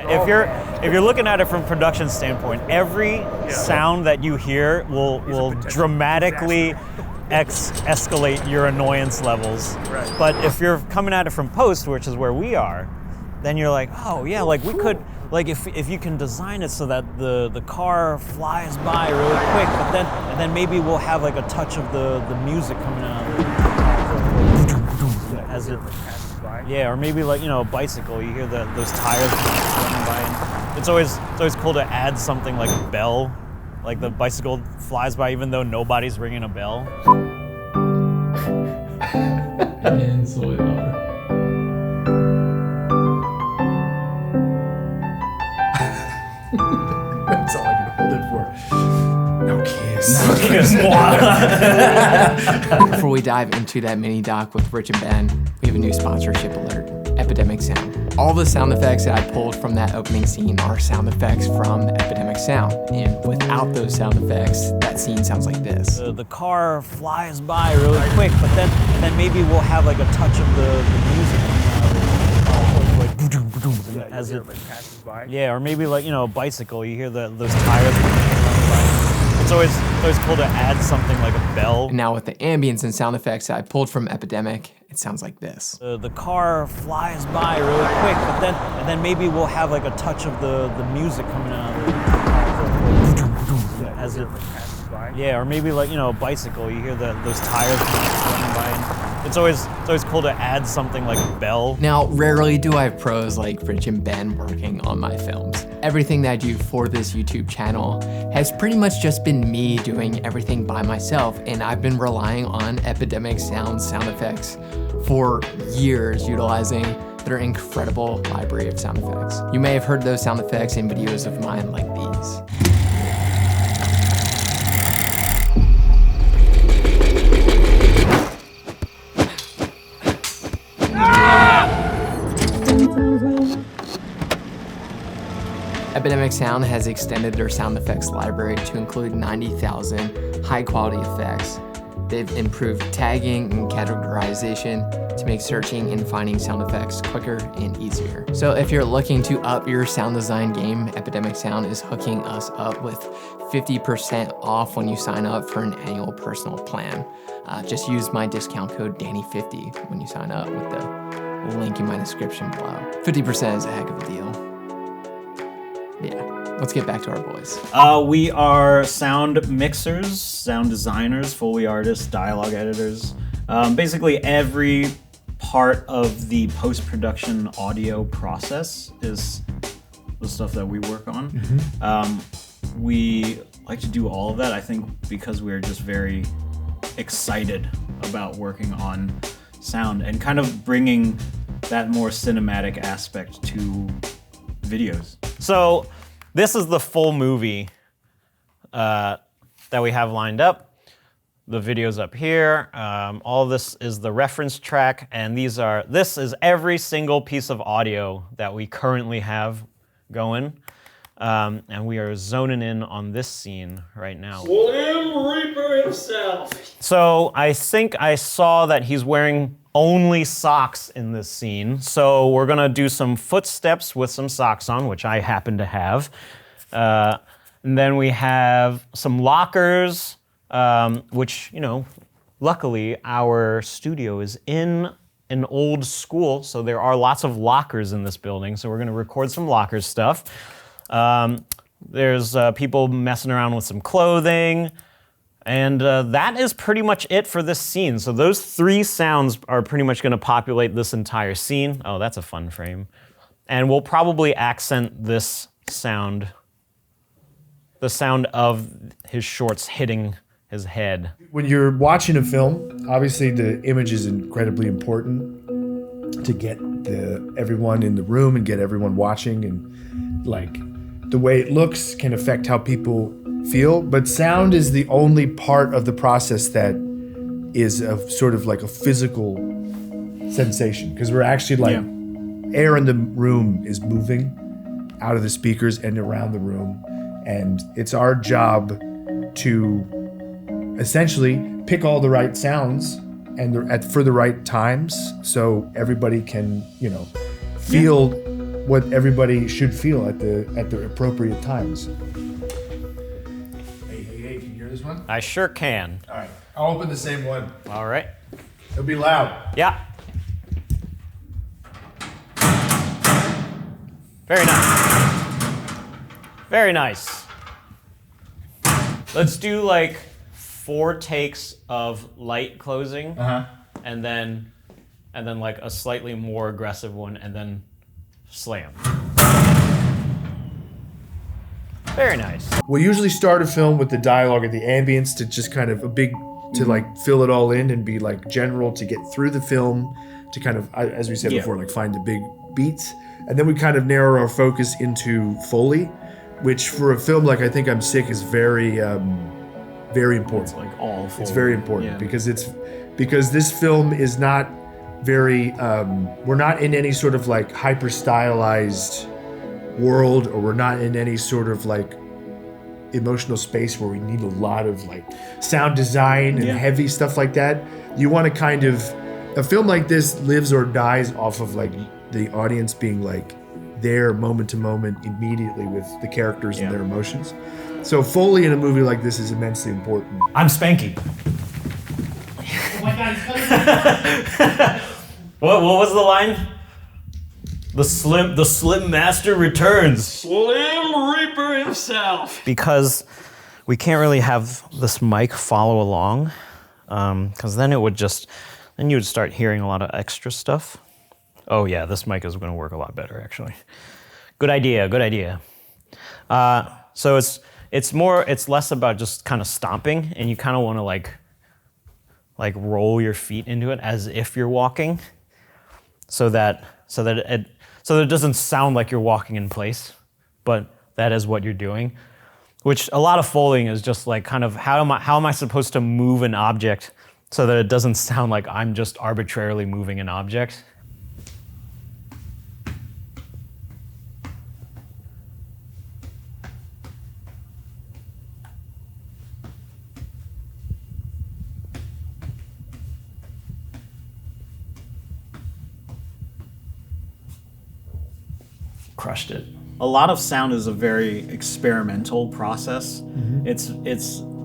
if you're looking at it from production standpoint, every sound that you hear will dramatically escalate your annoyance levels. Right. But if you're coming at it from post, which is where we are, then you're like, oh yeah, like we could, like if you can design it so that the car flies by really quick, but then maybe we'll have like a touch of the music coming out as it passes by. yeah, or maybe like a bicycle, you hear those tires running by. And it's always cool to add something like a bell, like the bicycle flies by even though nobody's ringing a bell. And soy louder. That's all I can hold it for. No kiss. Before we dive into that mini doc with Rich and Ben, we have a new sponsorship alert, Epidemic Sound. All the sound effects that I pulled from that opening scene are sound effects from Epidemic Sound. And without those sound effects, that scene sounds like this. The car flies by really quick, but then maybe we'll have like a touch of the music as it passes by. yeah, or maybe like a bicycle, you hear those tires running by. It's always cool to add something like a bell. And now with the ambience and sound effects that I pulled from Epidemic, it sounds like this. The car flies by really quick, but then maybe we'll have like a touch of the music coming out as it passes by. yeah, or maybe like a bicycle, you hear those tires running by. And it's always cool to add something like a bell. Now, rarely do I have pros like Rich and Ben working on my films. Everything that I do for this YouTube channel has pretty much just been me doing everything by myself, and I've been relying on Epidemic sound effects for years, utilizing their incredible library of sound effects. You may have heard those sound effects in videos of mine like these. Epidemic Sound has extended their sound effects library to include 90,000 high-quality effects. They've improved tagging and categorization to make searching and finding sound effects quicker and easier. So if you're looking to up your sound design game, Epidemic Sound is hooking us up with 50% off when you sign up for an annual personal plan. Just use my discount code Danny50 when you sign up with the link in my description below. 50% is a heck of a deal. Yeah, let's get back to our boys. We are sound mixers, sound designers, Foley artists, dialogue editors. Basically every part of the post-production audio process is the stuff that we work on. We like to do all of that, I think, because we're just very excited about working on sound and kind of bringing that more cinematic aspect to videos. So this is the full movie that we have lined up. The video's up here. All of this is the reference track, and this is every single piece of audio that we currently have going. And we are zoning in on this scene right now. Slim Reaper himself. So I think I saw that he's wearing only socks in this scene. So we're gonna do some footsteps with some socks on, which I happen to have. And then we have some lockers, which, luckily our studio is in an old school, so there are lots of lockers in this building. So we're gonna record some locker stuff. There's people messing around with some clothing. And that is pretty much it for this scene. So those three sounds are pretty much gonna populate this entire scene. Oh, that's a fun frame. And we'll probably accent this sound, the sound of his shorts hitting his head. When you're watching a film, obviously the image is incredibly important to get everyone in the room and get everyone watching, and like the way it looks can affect how people feel, but sound is the only part of the process that is a sort of like a physical sensation, because we're actually air in the room is moving out of the speakers and around the room, and it's our job to essentially pick all the right sounds and for the right times, so everybody can feel what everybody should feel at the appropriate times. Hey, can you hear this one? I sure can. All right, I'll open the same one. All right. It'll be loud. Yeah. Very nice. Very nice. Let's do like 4 takes of light closing, and then like a slightly more aggressive one, and then slam. Very nice. We'll usually start a film with the dialogue and the ambience to just kind of to like fill it all in and be like general to get through the film, to kind of, as we said before, like find the big beats. And then we kind of narrow our focus into Foley, which for a film like I Think I'm Sick is very, very important. It's like all It's very important because this film is not very, we're not in any sort of like hyper stylized world, or we're not in any sort of like emotional space where we need a lot of like sound design and heavy stuff like that. You want to kind of, a film like this lives or dies off of like the audience being like there moment to moment immediately with the characters and their emotions. So Foley in a movie like this is immensely important. I'm Spanky. Oh my God, he's coming. What was the line? The Slim Master returns. Slim Reaper himself. Because we can't really have this mic follow along, because then you would start hearing a lot of extra stuff. Oh yeah, this mic is going to work a lot better actually. Good idea. So it's less about just kind of stomping, and you kind of want to like roll your feet into it as if you're walking, so that it doesn't sound like you're walking in place, but that is what you're doing. Which a lot of Foleying is just like kind of how am I supposed to move an object so that it doesn't sound like I'm just arbitrarily moving an object. Crushed it. A lot of sound is a very experimental process. It's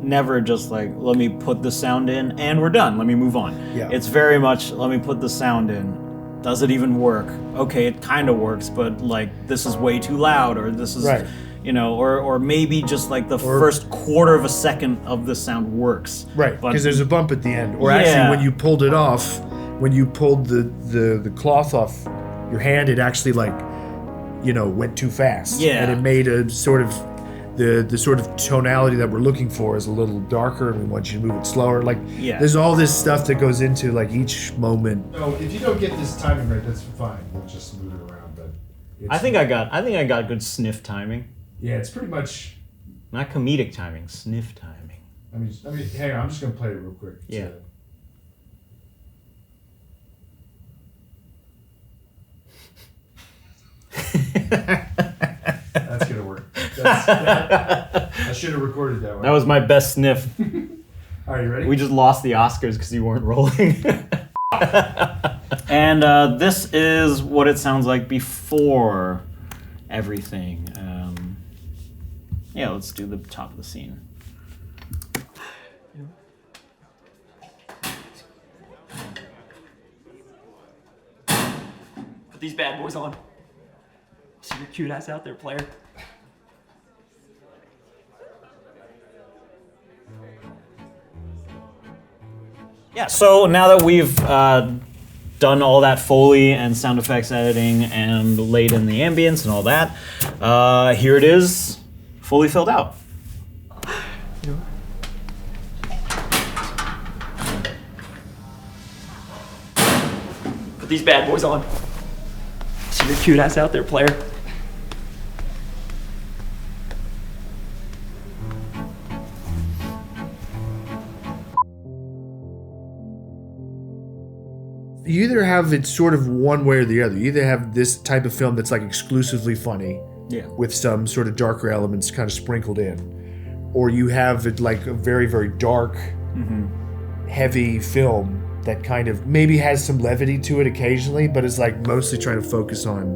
never just like, let me put the sound in and we're done, let me move on. It's very much, let me put the sound in. Does it even work? Okay, it kind of works, but like this is way too loud, or this is, or maybe just like the first quarter of a second of the sound works. Right, because there's a bump at the end. Or actually when you pulled it off, when you pulled the cloth off your hand, it actually like, went too fast. And it made a sort of, the sort of tonality that we're looking for is a little darker, and we want you to move it slower. Like, there's all this stuff that goes into like each moment. No, if you don't get this timing right, that's fine. We'll just move it around. But I think I got good sniff timing. Yeah, it's pretty much not comedic timing, sniff timing. I mean, hang on, I'm just gonna play it real quick. Yeah. That's gonna work. I should have recorded that one. That was my best sniff. Are you ready? We just lost the Oscars because you weren't rolling. And this is what it sounds like before everything. Let's do the top of the scene. Put these bad boys on. See your cute ass out there, player. Yeah, so now that we've done all that Foley and sound effects editing and laid in the ambience and all that, here it is, fully filled out. Put these bad boys on. See your cute ass out there, player. You either have it sort of one way or the other. You either have this type of film that's like exclusively funny, with some sort of darker elements kind of sprinkled in, or you have it like a very, very dark, heavy film that kind of maybe has some levity to it occasionally, but is like mostly trying to focus on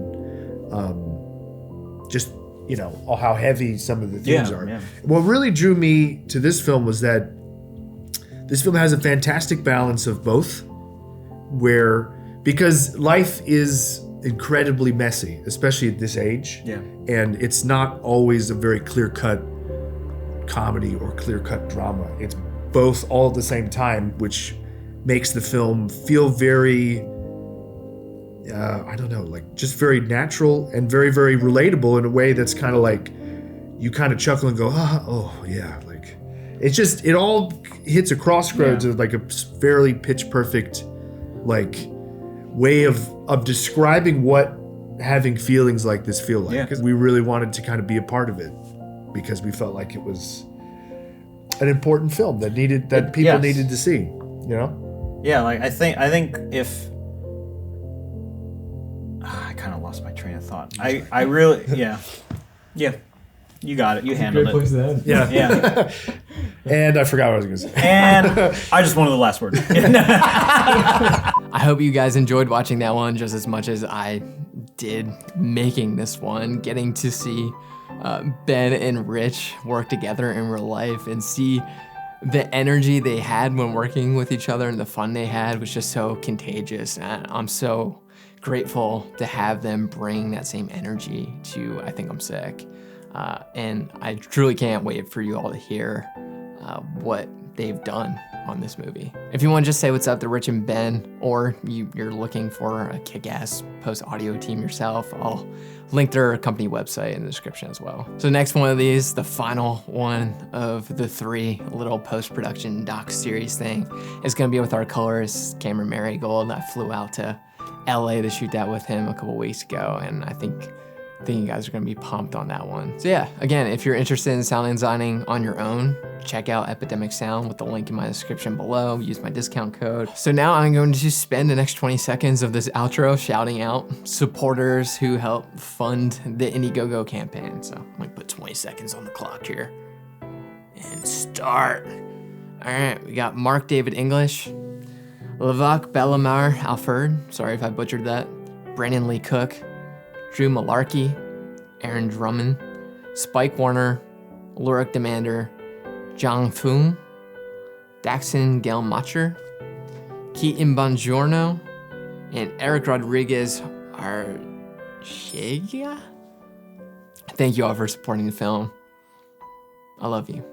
just how heavy some of the themes are. Yeah. What really drew me to this film was that this film has a fantastic balance of both, because life is incredibly messy, especially at this age. Yeah. And it's not always a very clear-cut comedy or clear-cut drama. It's both all at the same time, which makes the film feel very, just very natural and very, very relatable in a way that's kind of like, you kind of chuckle and go, oh yeah, like, it all hits a crossroads of like a fairly pitch perfect, like, way of describing what having feelings like this feel like. Yeah. Because we really wanted to kind of be a part of it, because we felt like it was an important film that people needed to see, Yeah, like I think if I kind of lost my train of thought. I really yeah. You got it. You handled Great place it. to end. Yeah. Yeah. And I forgot what I was going to say. And I just wanted the last word. I hope you guys enjoyed watching that one just as much as I did making this one, getting to see Ben and Rich work together in real life and see the energy they had when working with each other and the fun they had was just so contagious. And I'm so grateful to have them bring that same energy to I Think I'm Sick. And I truly can't wait for you all to hear what they've done on this movie. If you want to just say what's up to Rich and Ben, or you're looking for a kick-ass post-audio team yourself, I'll link their company website in the description as well. So next one of these, the final one of the 3 little post-production doc series thing, is gonna be with our colorist, Cameron Marigold. I flew out to LA to shoot that with him a couple weeks ago, and I think you guys are gonna be pumped on that one. So yeah, again, if you're interested in sound designing on your own, check out Epidemic Sound with the link in my description below. Use my discount code. So now I'm going to spend the next 20 seconds of this outro shouting out supporters who help fund the Indiegogo campaign. So I'm gonna put 20 seconds on the clock here and start. All right, we got Mark David English, Lavak Bellamar Alford, sorry if I butchered that, Brandon Lee Cook, Drew Malarkey, Aaron Drummond, Spike Warner, Lurik Demander, Zhang Fung, Daxon Gelmacher, Keaton Bongiorno, and Eric Rodriguez Archega. Thank you all for supporting the film. I love you.